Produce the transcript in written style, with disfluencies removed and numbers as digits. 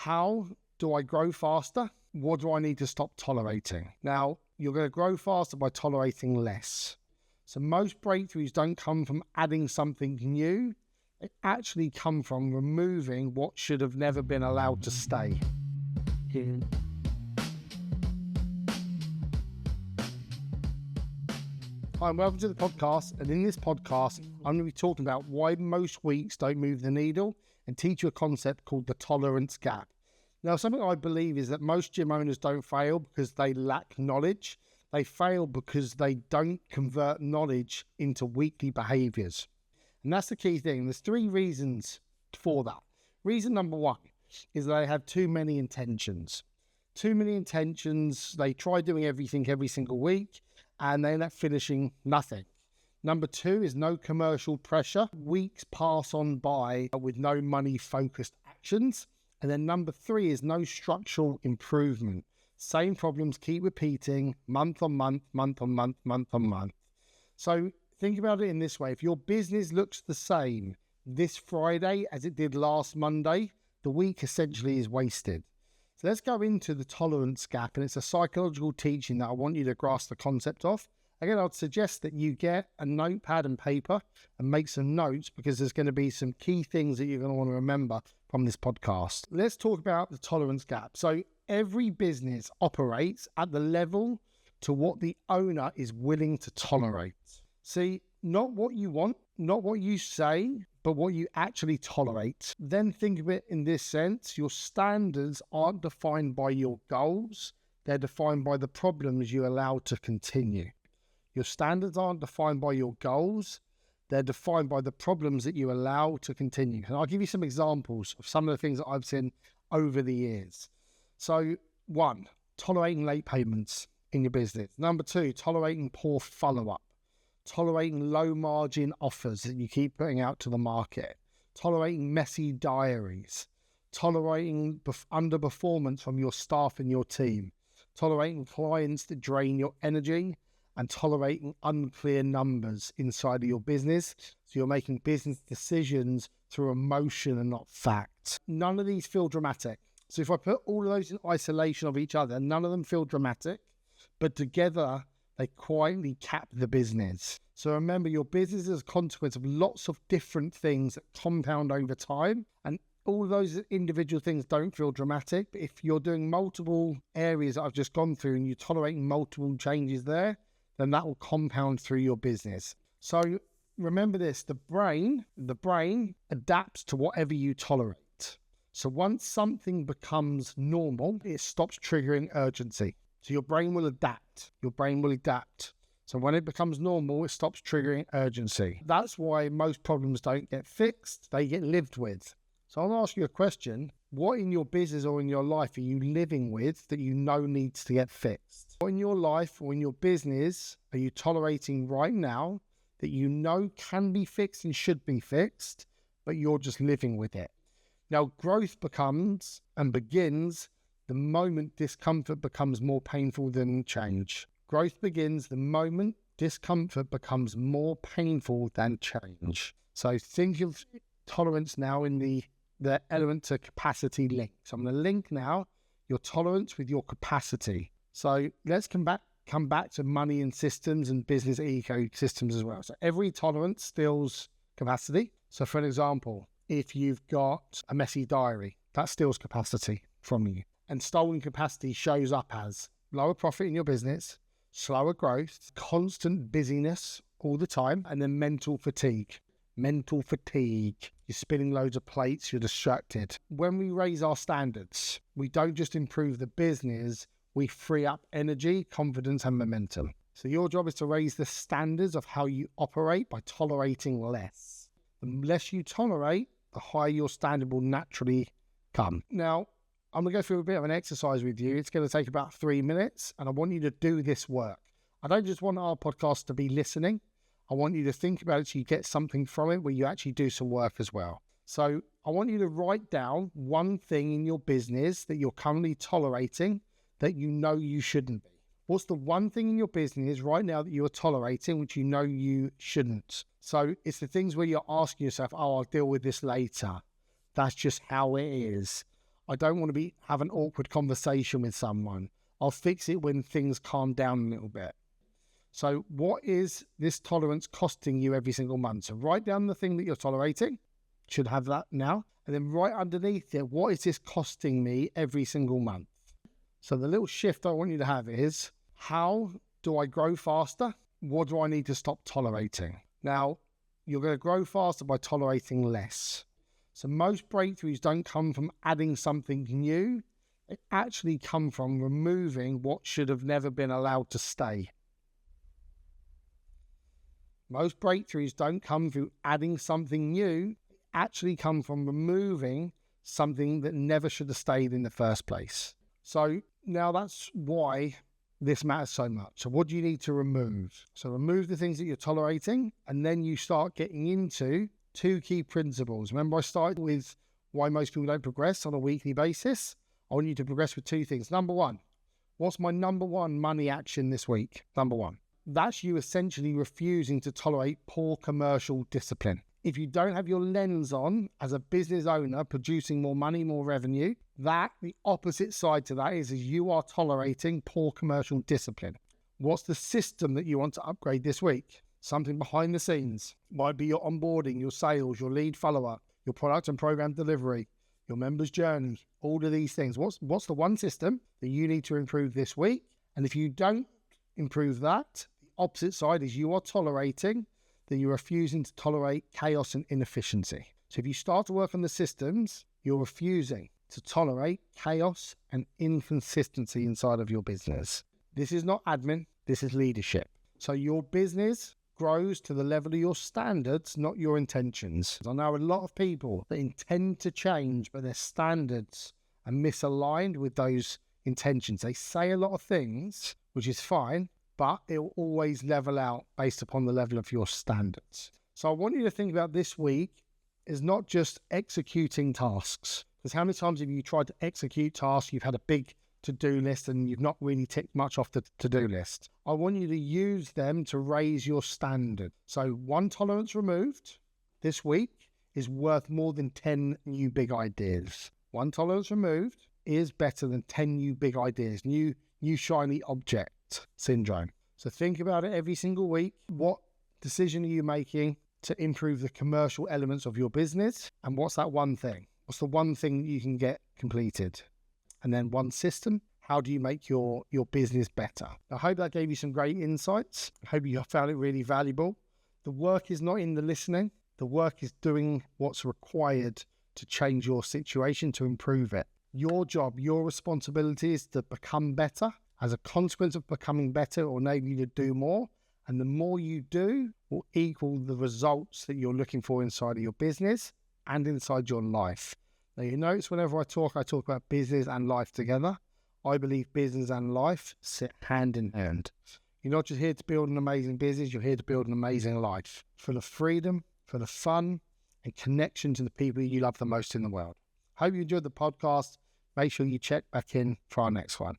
How do I grow faster? What do I need to stop tolerating? Now, you're going to grow faster by tolerating less. So most breakthroughs don't come from adding something new. They actually come from removing what should have never been allowed to stay. Hi, and welcome to the podcast. And in this podcast, I'm going to be talking about why most weeks don't move the needle and teach you a concept called the tolerance gap. Now, something I believe is that most gym owners don't fail because they lack knowledge. They fail because they don't convert knowledge into weekly behaviors. And that's the key thing. There's three reasons for that. Reason number one is they have too many intentions. Too many intentions. They try doing everything every single week and they end up finishing nothing. Number two is no commercial pressure. Weeks pass on by with no money-focused actions. And then number three is no structural improvement. Same problems keep repeating month on month, month on month, month on month. So think about it in this way. If your business looks the same this Friday as it did last Monday, the week essentially is wasted. So let's go into the tolerance gap, and it's a psychological teaching that I want you to grasp the concept of. Again, I'd suggest that you get a notepad and paper and make some notes because there's going to be some key things that you're going to want to remember from this podcast. Let's talk about the tolerance gap. So every business operates at the level to what the owner is willing to tolerate. See, not what you want, not what you say, but what you actually tolerate. Then think of it in this sense. Your standards aren't defined by your goals. They're defined by the problems you allow to continue. Your standards aren't defined by your goals. They're defined by the problems that you allow to continue. And I'll give you some examples of some of the things that I've seen over the years. So, one, tolerating late payments in your business. Number two, tolerating poor follow-up. Tolerating low margin offers that you keep putting out to the market, tolerating messy diaries, tolerating underperformance from your staff and your team, tolerating clients that drain your energy, and tolerating unclear numbers inside of your business. So you're making business decisions through emotion and not fact. None of these feel dramatic. So if I put all of those in isolation of each other, none of them feel dramatic, but together they quietly cap the business. So remember, your business is a consequence of lots of different things that compound over time. And all of those individual things don't feel dramatic. But if you're doing multiple areas that I've just gone through and you're tolerating multiple changes there, then that will compound through your business. So remember this, the brain adapts to whatever you tolerate. So once something becomes normal, it stops triggering urgency. So your brain will adapt. So when it becomes normal, it stops triggering urgency. That's why most problems don't get fixed. They get lived with. So I'll ask you a question. What in your business or in your life are you living with that you know needs to get fixed? What in your life or in your business are you tolerating right now that you know can be fixed and should be fixed, but you're just living with it? Now, growth becomes and begins the moment discomfort becomes more painful than change. Growth begins the moment discomfort becomes more painful than change. So think of tolerance now in the element to capacity link. So I'm going to link now your tolerance with your capacity. So let's come back to money and systems and business ecosystems as well. So every tolerance steals capacity. So for an example, if you've got a messy diary, that steals capacity from you. And stolen capacity shows up as lower profit in your business, slower growth, constant busyness all the time, and then mental fatigue. You're spinning loads of plates, you're distracted. When we raise our standards, we don't just improve the business, we free up energy, confidence, and momentum. So your job is to raise the standards of how you operate by tolerating less. The less you tolerate, the higher your standard will naturally come. Now, I'm going to go through a bit of an exercise with you. It's going to take about 3 minutes, and I want you to do this work. I don't just want our podcast to be listening. I want you to think about it so you get something from it where you actually do some work as well. So I want you to write down one thing in your business that you're currently tolerating that you know you shouldn't be. What's the one thing in your business right now that you're tolerating which you know you shouldn't? So it's the things where you're asking yourself, oh, I'll deal with this later. That's just how it is. I don't want to have an awkward conversation with someone. I'll fix it when things calm down a little bit. So what is this tolerance costing you every single month? So write down the thing that you're tolerating. Should have that now. And then right underneath it, what is this costing me every single month? So the little shift I want you to have is, how do I grow faster? What do I need to stop tolerating? Now, you're going to grow faster by tolerating less. So most breakthroughs don't come from adding something new. They actually come from removing what should have never been allowed to stay. Most breakthroughs don't come through adding something new. They actually come from removing something that never should have stayed in the first place. So now that's why this matters so much. So what do you need to remove? So remove the things that you're tolerating, and then you start getting into 2 key principles. Remember, I started with why most people don't progress on a weekly basis. I want you to progress with 2 things. Number 1, what's my number 1 money action this week? Number 1. That's you essentially refusing to tolerate poor commercial discipline. If you don't have your lens on as a business owner, producing more money, more revenue, the opposite side to that is you are tolerating poor commercial discipline. What's the system that you want to upgrade this week? Something behind the scenes. Might be your onboarding, your sales, your lead follow-up, your product and program delivery, your members' journey, all of these things. What's the one system that you need to improve this week? And if you don't improve that, the opposite side is you are tolerating, that you're refusing to tolerate chaos and inefficiency. So if you start to work on the systems, you're refusing to tolerate chaos and inconsistency inside of your business. This is not admin, this is leadership. So your business grows to the level of your standards, not your intentions. I know a lot of people that intend to change, but their standards are misaligned with those intentions. They say a lot of things, which is fine, but it will always level out based upon the level of your standards. So I want you to think about this week is not just executing tasks. Because how many times have you tried to execute tasks, you've had a big to-do list and you've not really ticked much off the to-do list? I want you to use them to raise your standard. So 1 tolerance removed this week is worth more than 10 new big ideas. 1 tolerance removed is better than 10 new big ideas, new shiny object syndrome. So think about it every single week. What decision are you making to improve the commercial elements of your business? And what's that one thing? What's the one thing that you can get completed? And then 1 system. How do you make your business better? I hope that gave you some great insights. I hope you found it really valuable. The work is not in the listening. The work is doing what's required to change your situation, to improve it. Your job, your responsibility is to become better. As a consequence of becoming better, it will enable you to do more. And the more you do will equal the results that you're looking for inside of your business and inside your life. Now, you notice whenever I talk about business and life together. I believe business and life sit hand in hand. You're not just here to build an amazing business, you're here to build an amazing life. Full of freedom, full of fun, and connection to the people you love the most in the world. Hope you enjoyed the podcast. Make sure you check back in for our next one.